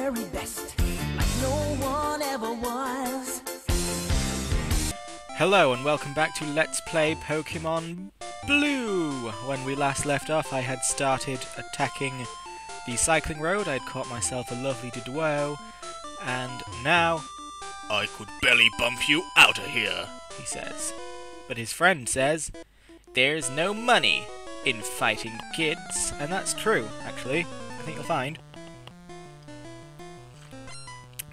very best, like no one ever was. Hello and welcome back to Let's Play Pokemon Blue! When we last left off I had started attacking the cycling road, I'd caught myself a lovely Doduo, and now I could belly bump you out of here, he says. But his friend says, there's no money in fighting kids, and that's true, actually.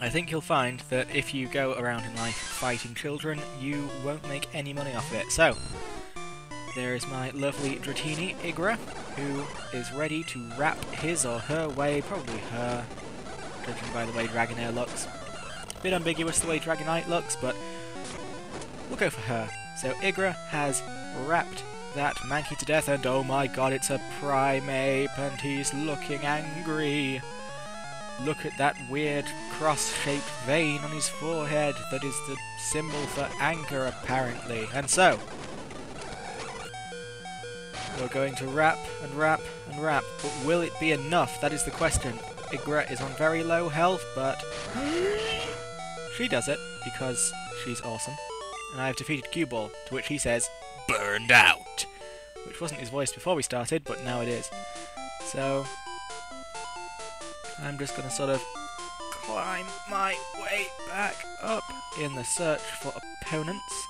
I think you'll find that if you go around in life fighting children, you won't make any money off it. So, there is my lovely Dratini, Igra, who is ready to wrap his or her way, probably her, judging by the way Dragonair looks. A bit ambiguous the way Dragonite looks, but we'll go for her. So Igra has wrapped that Mankey to death, and oh my god, it's a Primeape, and he's looking angry. Look at that weird cross-shaped vein on his forehead that is the symbol for anger, apparently. And so, we're going to wrap and wrap and wrap, but will it be enough? That is the question. Igra is on very low health, but she does it because she's awesome. And I have defeated Cue-Ball, to which he says, burned out. Which wasn't his voice before we started, but now it is. So, I'm just going to sort of climb my way back up in the search for opponents.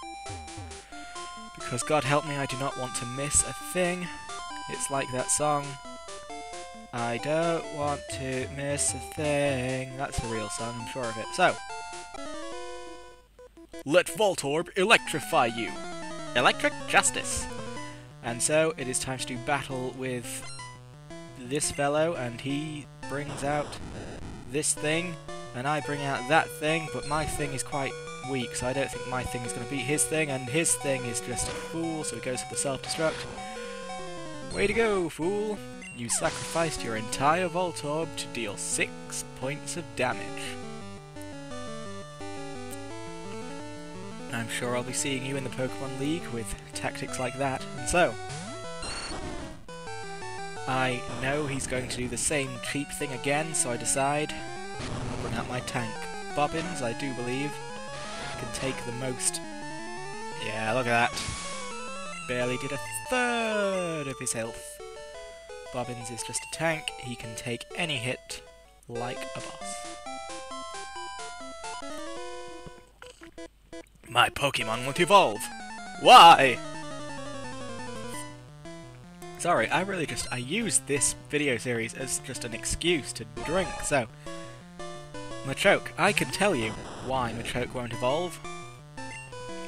Because God help me, I do not want to miss a thing. It's like that song, I don't want to miss a thing. That's a real song, I'm sure of it. So, let Voltorb electrify you! Electric Justice! And so, it is time to do battle with this fellow, and he brings out this thing, and I bring out that thing, but my thing is quite weak, so I don't think my thing is going to beat his thing, and his thing is just a fool, so he goes for the self-destruct. Way to go, fool! You sacrificed your entire Voltorb to deal 6 points of damage. I'm sure I'll be seeing you in the Pokemon League with tactics like that, and so I know he's going to do the same cheap thing again, so I decide I'll bring out my tank. Bobbins, I do believe, can take the most. Yeah, look at that. Barely did a third of his health. Bobbins is just a tank, he can take any hit like a boss. My Pokemon won't evolve! Why? Sorry, I used this video series as just an excuse to drink, so Machoke, I can tell you why Machoke won't evolve,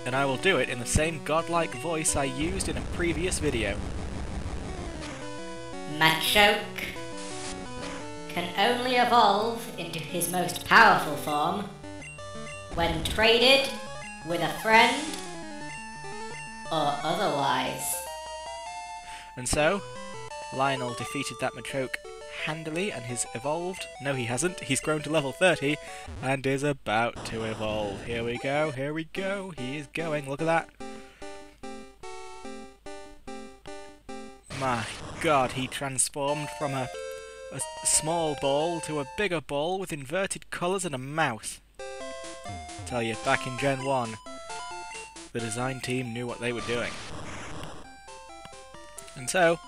and I will do it in the same godlike voice I used in a previous video. Machoke can only evolve into his most powerful form when traded with a friend or otherwise. And so, Lionel defeated that Machoke handily and has evolved. No, he hasn't. He's grown to level 30 and is about to evolve. Here we go, here we go. He is going. Look at that. My god, he transformed from a small ball to a bigger ball with inverted colours and a mouth. Tell you, back in Gen 1, the design team knew what they were doing. And so,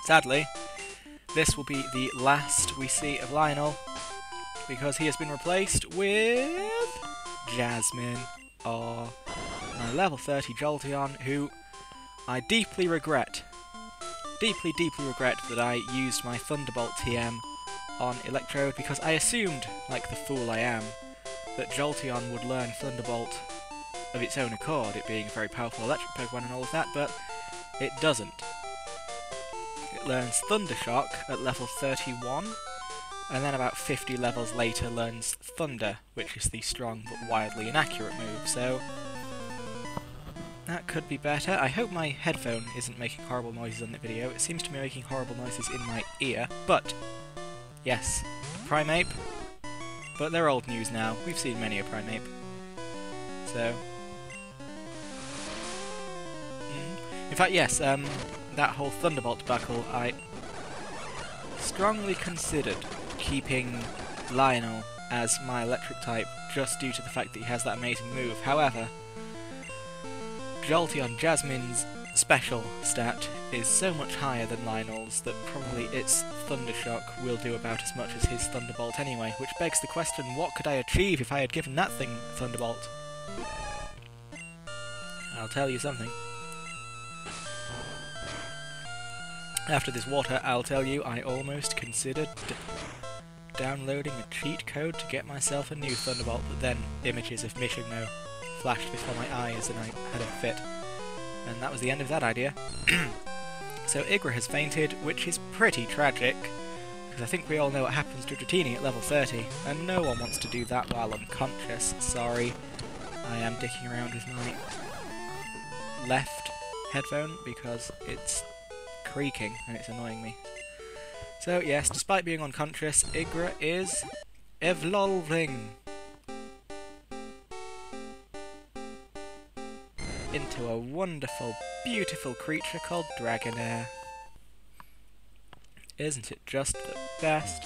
sadly, this will be the last we see of Lionel, because he has been replaced with Jasmine, or my level 30 Jolteon, who I deeply regret that I used my Thunderbolt TM on Electrode, because I assumed, like the fool I am, that Jolteon would learn Thunderbolt of its own accord, it being a very powerful electric Pokemon and all of that, but it doesn't. It learns Thundershock at level 31, and then about 50 levels later learns Thunder, which is the strong but wildly inaccurate move, so that could be better. I hope my headphone isn't making horrible noises on the video. It seems to be making horrible noises in my ear, but yes, a Primeape, but they're old news now. We've seen many a Primeape. So, in fact, yes, that whole Thunderbolt debacle, I strongly considered keeping Lionel as my electric type just due to the fact that he has that amazing move. However, Jolteon Jasmine's special stat is so much higher than Lionel's that probably its Thundershock will do about as much as his Thunderbolt anyway, which begs the question, what could I achieve if I had given that thing Thunderbolt? I'll tell you something. After this water, I'll tell you I almost considered downloading a cheat code to get myself a new Thunderbolt, but then images of Mishigno flashed before my eyes and I had a fit. And that was the end of that idea. So Igra has fainted, which is pretty tragic, because I think we all know what happens to Dratini at level 30, and no one wants to do that while unconscious. Sorry, I am dicking around with my left headphone because it's creaking and it's annoying me. So yes, despite being unconscious, Igra is evolving into a wonderful, beautiful creature called Dragonair. Isn't it just the best?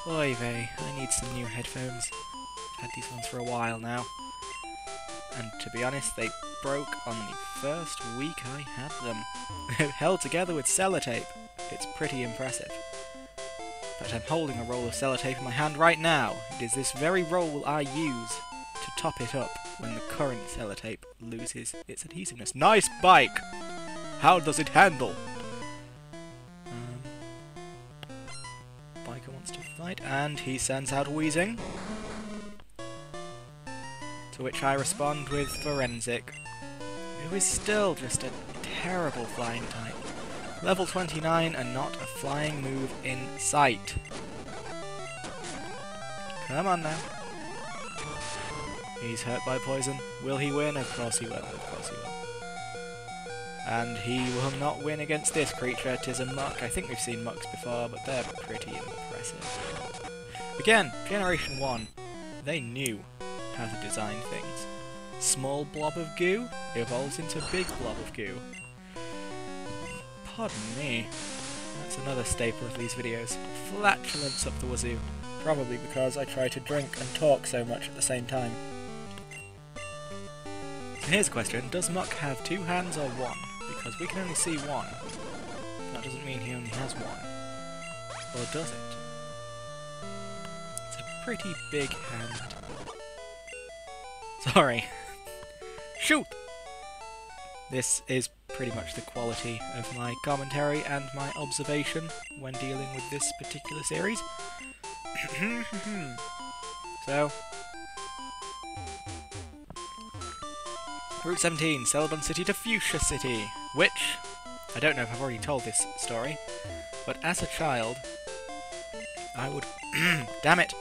Oy vey, I need some new headphones. I've had these ones for a while now. And to be honest, they broke on the first week I had them. Held together with sellotape. It's pretty impressive. In fact, I'm holding a roll of sellotape in my hand right now. It is this very roll I use to top it up when the current sellotape loses its adhesiveness. Nice bike! How does it handle? Biker wants to fight, and he sends out Wheezing. To which I respond with Forensic, who is still just a terrible flying type. Level 29 and not a flying move in sight. Come on now. He's hurt by poison. Will he win? Of course he will. Of course he will. And he will not win against this creature. 'Tis a muck. I think we've seen mucks before, but they're pretty impressive. Again, Generation 1. They knew how to design things. Small blob of goo evolves into big blob of goo. Pardon me. That's another staple of these videos. Flatulence up the wazoo. Probably because I try to drink and talk so much at the same time. So here's a question. Does Muck have 2 hands or 1? Because we can only see 1. That doesn't mean he only has 1. Or does it? It's a pretty big hand. Sorry. Shoot! This is pretty much the quality of my commentary and my observation when dealing with this particular series. So, Route 17, Celadon City to Fuchsia City, which, I don't know if I've already told this story, but as a child, I would... damn it!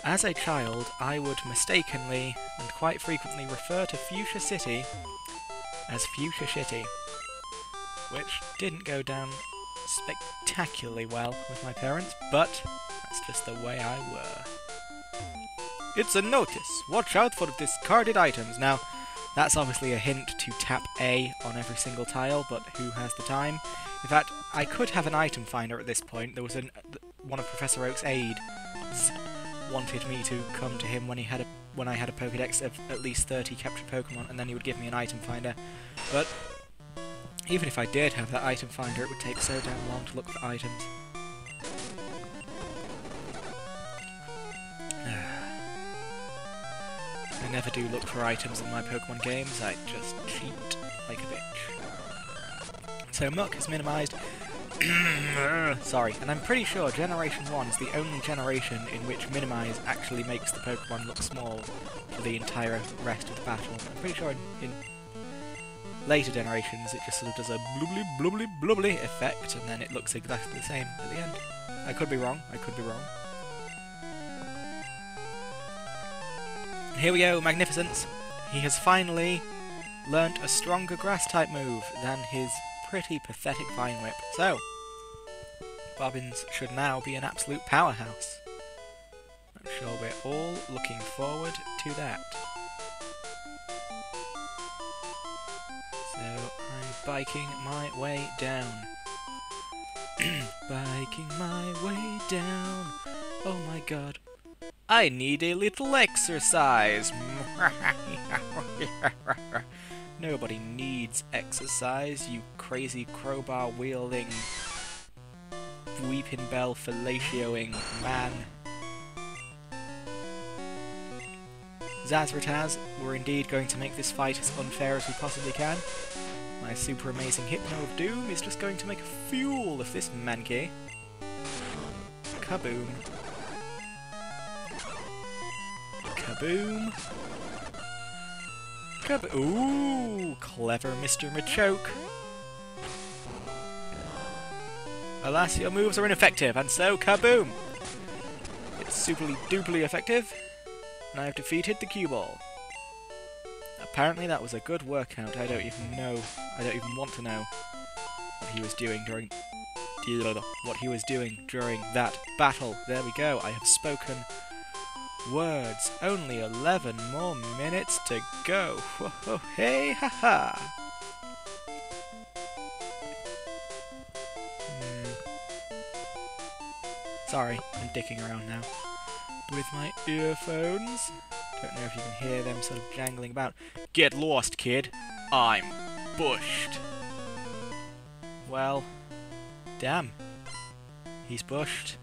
As a child, I would mistakenly and quite frequently refer to Fuchsia City as Fuchsia Shitty, which didn't go down spectacularly well with my parents, but that's just the way I were. It's a notice! Watch out for discarded items! Now, that's obviously a hint to tap A on every single tile, but who has the time? In fact, I could have an item finder at this point. There was one of Professor Oak's aides wanted me to come to him when I had a Pokédex of at least 30 captured Pokemon, and then he would give me an item finder. But even if I did have that item finder, it would take so damn long to look for items. I never do look for items in my Pokemon games, I just cheat like a bitch. So Muck has minimised... Sorry, and I'm pretty sure Generation 1 is the only generation in which Minimize actually makes the Pokemon look small for the entire rest of the battle. I'm pretty sure in later generations it just sort of does a bloobly bloobly bloobly effect and then it looks exactly the same at the end. I could be wrong, I could be wrong. Here we go, Magnificence! He has finally learnt a stronger Grass-type move than his pretty pathetic Vine Whip. So, Bobbins should now be an absolute powerhouse. I'm sure we're all looking forward to that. So, I'm biking my way down. Spiking my way down. Oh my god. I need a little exercise. Nobody needs exercise, you crazy crowbar-wielding, weeping bell fellatioing man. Zazrataz, we're indeed going to make this fight as unfair as we possibly can. My super amazing Hypno of Doom is just going to make a fool of this Mankey. Kaboom. Kaboom. Ooh, clever Mr. Machoke. Alas, your moves are ineffective, and so kaboom! It's superly duperly effective, and I have defeated the cue ball. Apparently that was a good workout. I don't even want to know what he was doing during that battle. There we go. I have spoken words. Only 11 more minutes to go. Whoa, hey, haha. Sorry, I'm dicking around now with my earphones. Don't know if you can hear them sort of jangling about. Get lost, kid. I'm bushed. Well, damn. He's bushed.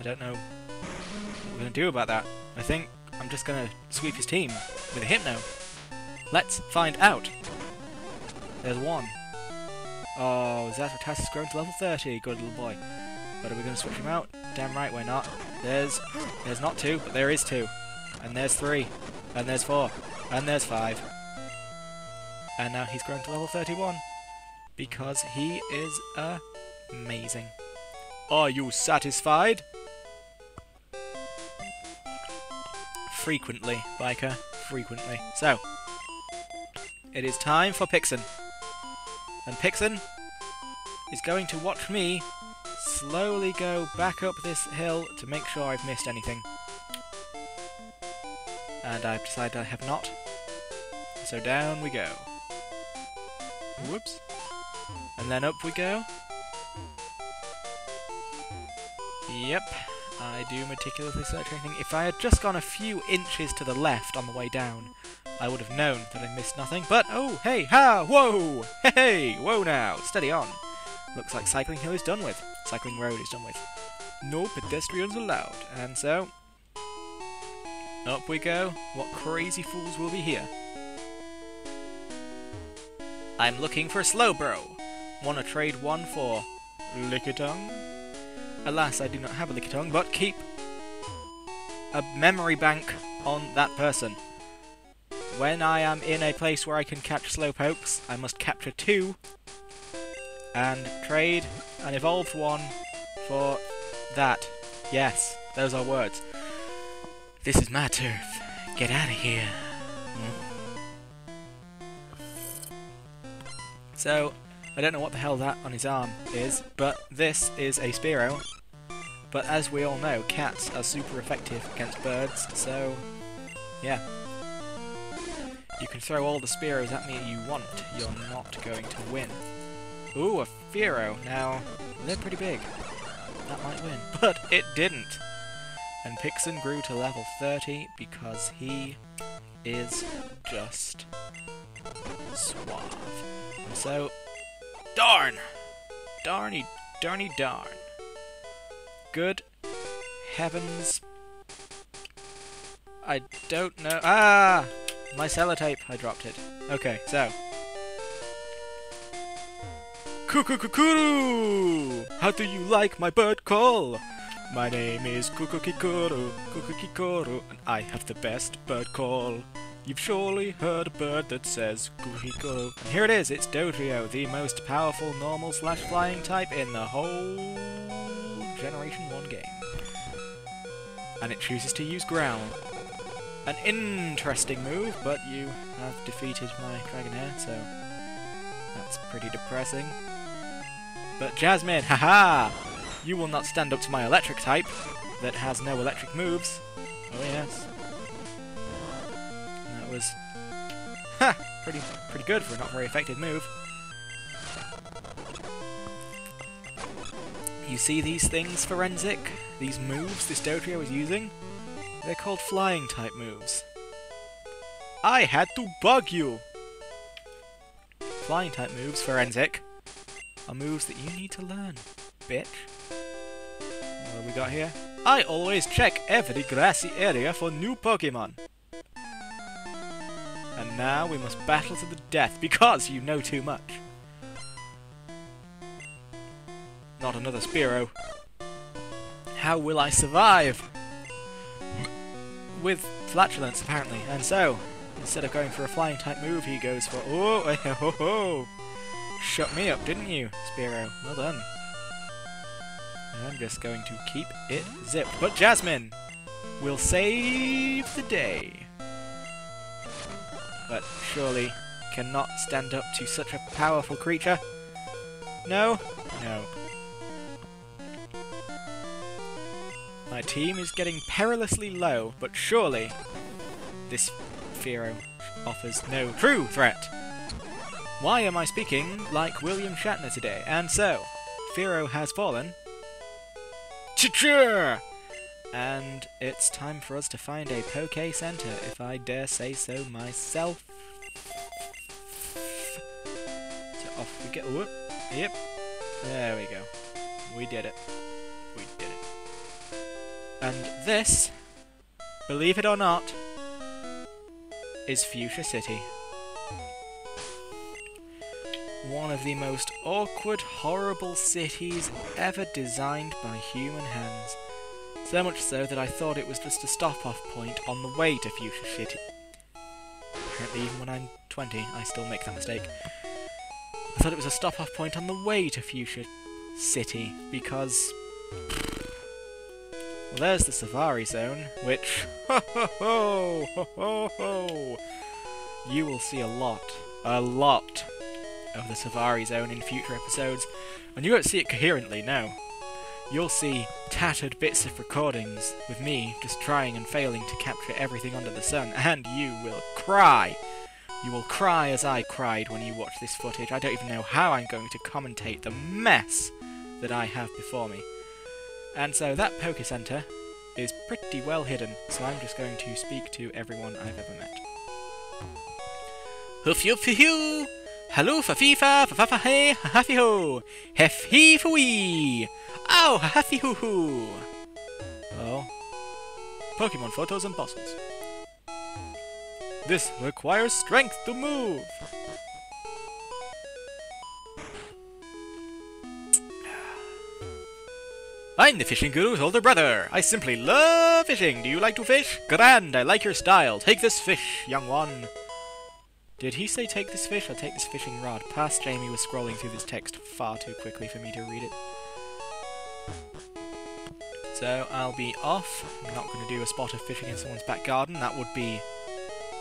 I don't know what we're going to do about that. I think I'm just going to sweep his team with a Hypno. Let's find out. There's one. Oh, Zazrataz has grown to level 30. Good little boy. But are we going to switch him out? Damn right we're not. There's not 2, but there is 2. And there's 3. And there's 4. And there's 5. And now he's grown to level 31. Because he is amazing. Are you satisfied? Frequently, Biker. Frequently. So, it is time for Pixen. And Pixen is going to watch me slowly go back up this hill to make sure I've missed anything. And I've decided I have not. So down we go. Whoops. And then up we go. Yep. I do meticulously search anything. If I had just gone a few inches to the left on the way down, I would have known that I missed nothing. But, oh, hey, ha, whoa, hey, whoa now, steady on. Looks like Cycling Hill is done with. Cycling Road is done with. No pedestrians allowed. And so, up we go. What crazy fools will be here? I'm looking for Slowbro. Wanna trade one for Lickitung? Alas, I do not have a Lickitung, but keep a memory bank on that person. When I am in a place where I can catch Slowpokes, I must capture 2 and trade an evolved one for that. Yes, those are words. This is my turf. Get out of here. So, I don't know what the hell that on his arm is, but this is a Spearow. But as we all know, cats are super effective against birds, so yeah. You can throw all the Spearows at me you want, you're not going to win. Ooh, a Fearow. Now, they're pretty big. That might win. But it didn't! And Pixen grew to level 30 because he is just suave. And so, darn! Darny, darny, darn. Good heavens. I don't know. Ah! My sellotape. I dropped it. Okay, so. Kukukukuru! How do you like my bird call? My name is Kukukikuru, Kukukikuru, and I have the best bird call. You've surely heard a bird that says Kukukikuru. And here it is, it's Dodrio, the most powerful normal/flying type in the whole Generation 1 game. And it chooses to use Growl. An interesting move, but you have defeated my Dragonair, so that's pretty depressing. But Jasmine, haha! You will not stand up to my electric type that has no electric moves. Oh yes. And that was pretty good for a not very effective move. You see these things, Forensic? These moves this Dotrio is using? They're called flying type moves. I had to bug you! Flying type moves, Forensic, are moves that you need to learn, bitch. What have we got here? I always check every grassy area for new Pokemon. And now we must battle to the death because you know too much. Not another Spearow. How will I survive? With flatulence, apparently. And so, instead of going for a flying type move, he goes for... Oh, ho, ho. Shut me up, didn't you, Spearow? Well done. I'm just going to keep it zipped. But Jasmine will save the day. But surely cannot stand up to such a powerful creature. No? No. My team is getting perilously low, but surely this Fearow offers no true threat. Why am I speaking like William Shatner today? And so, Fearow has fallen. Cha-cha! And it's time for us to find a Poke Center, if I dare say so myself. So off we go. Whoop. Yep. There we go. We did it. We did it. And this, believe it or not, is Fuchsia City. One of the most awkward, horrible cities ever designed by human hands. So much so that I thought it was just a stop-off point on the way to Fuchsia City. Apparently even when I'm 20, I still make that mistake. I thought it was a stop-off point on the way to Fuchsia City, because... well, there's the Safari Zone, which... ho ho ho! Ho ho ho! You will see a lot of the Safari Zone in future episodes, and you won't see it coherently, no. You'll see tattered bits of recordings with me just trying and failing to capture everything under the sun, and you will cry! You will cry as I cried when you watch this footage. I don't even know how I'm going to commentate the mess that I have before me. And so that Poke Center is pretty well hidden, so I'm just going to speak to everyone I've ever met. Hoof yup hoo! Hello fa fifa fa fa fa hey ha ha fi ho! Hef he fa wee! Ow ha ha fi hoo hoo! Oh. Pokemon photos and puzzles. This requires strength to move! I'm the fishing guru's older brother. I simply love fishing. Do you like to fish? Grand, I like your style. Take this fish, young one. Did he say take this fish or take this fishing rod? Past Jamie was scrolling through this text far too quickly for me to read it. So I'll be off. I'm not going to do a spot of fishing in someone's back garden. That would be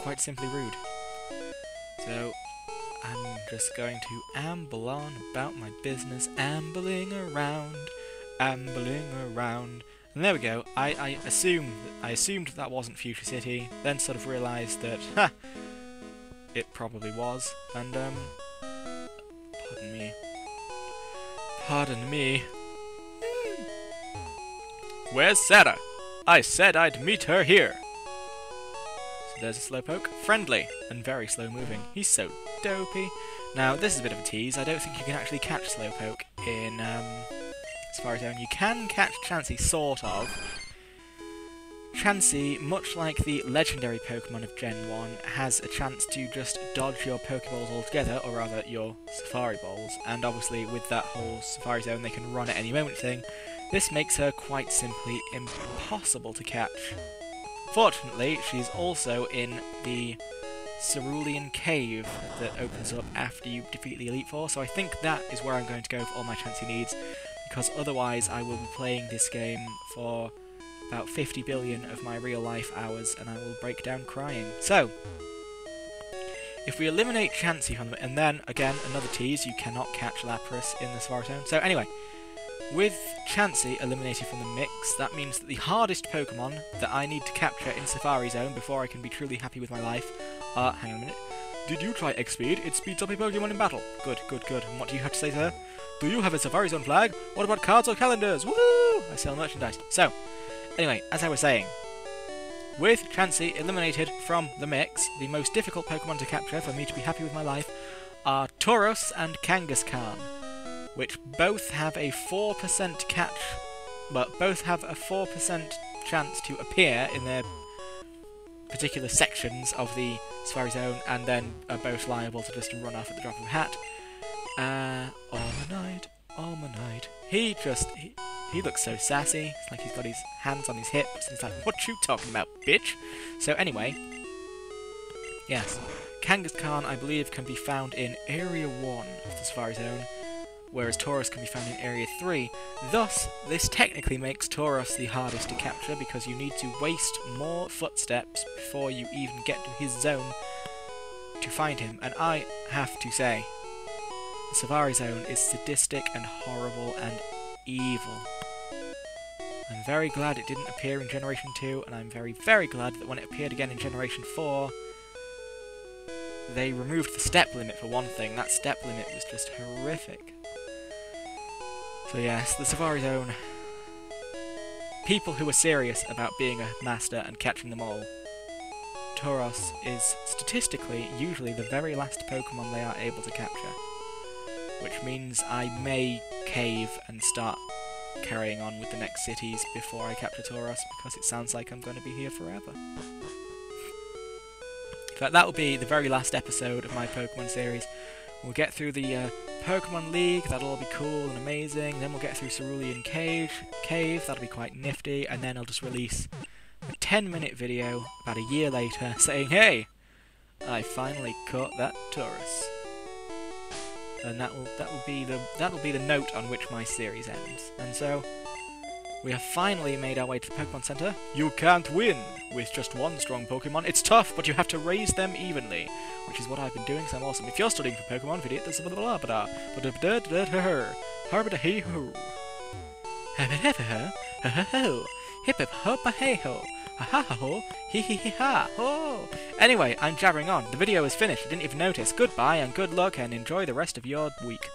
quite simply rude. So I'm just going to amble on about my business, ambling around. And there we go. I assumed that wasn't Fuchsia City, then sort of realised that, ha, it probably was, and, pardon me. Where's Sarah? I said I'd meet her here. So there's a Slowpoke, friendly, and very slow moving. He's so dopey. Now, this is a bit of a tease. I don't think you can actually catch Slowpoke in, Safari Zone. You can catch Chansey, sort of. Chansey, much like the legendary Pokemon of Gen 1, has a chance to just dodge your Pokeballs altogether, or rather your Safari Balls, and obviously with that whole Safari Zone they can run at any moment thing, this makes her quite simply impossible to catch. Fortunately, she's also in the Cerulean Cave that opens up after you defeat the Elite Four, so I think that is where I'm going to go for all my Chansey needs, because otherwise I will be playing this game for about 50 billion of my real life hours and I will break down crying. So, if we eliminate Chansey from them, and then, again, another tease, you cannot catch Lapras in the Safari Zone. So anyway, with Chansey eliminated from the mix, that means that the hardest Pokemon that I need to capture in Safari Zone before I can be truly happy with my life are, hang on a minute, Did you try X-Speed? It speeds up a Pokemon in battle. Good, good, good. And what do you have to say, sir? Do you have a Safari Zone flag? What about cards or calendars? Woo! I sell merchandise. So, anyway, as I was saying, with Chansey eliminated from the mix, the most difficult Pokemon to capture for me to be happy with my life are Tauros and Kangaskhan, which both have a 4% catch, but both have a 4% chance to appear in their particular sections of the Safari Zone, and then are both liable to just run off at the drop of a hat. Almanite. He looks so sassy. It's like he's got his hands on his hips, and he's like, what you talking about, bitch? So anyway, yes, Kangaskhan, I believe, can be found in Area 1 of the Safari Zone, whereas Tauros can be found in Area 3. Thus, this technically makes Tauros the hardest to capture, because you need to waste more footsteps before you even get to his zone to find him. And I have to say, the Safari Zone is sadistic and horrible and evil. I'm very glad it didn't appear in Generation 2, and I'm very, very glad that when it appeared again in Generation 4, they removed the step limit for one thing. That step limit was just horrific. So yes, the Safari Zone. People who are serious about being a master and catching them all, Tauros is statistically usually the very last Pokemon they are able to capture. Which means I may cave and start carrying on with the next cities before I capture Tauros, because it sounds like I'm going to be here forever. In fact, that will be the very last episode of my Pokemon series. We'll get through the Pokemon League, that'll all be cool and amazing, then we'll get through Cerulean Cave, that'll be quite nifty, and then I'll just release a 10-minute video about a year later saying, hey, I finally caught that Tauros. And that'll be the note on which my series ends. And so we have finally made our way to the Pokemon Center. You can't win with just one strong Pokemon. It's tough, but you have to raise them evenly, which is what I've been doing, so I'm awesome. If you're studying for Pokemon, video this blah blah blah blah. Anyway, I'm jabbering on. The video is finished. I didn't even notice. Goodbye and good luck, and enjoy the rest of your week.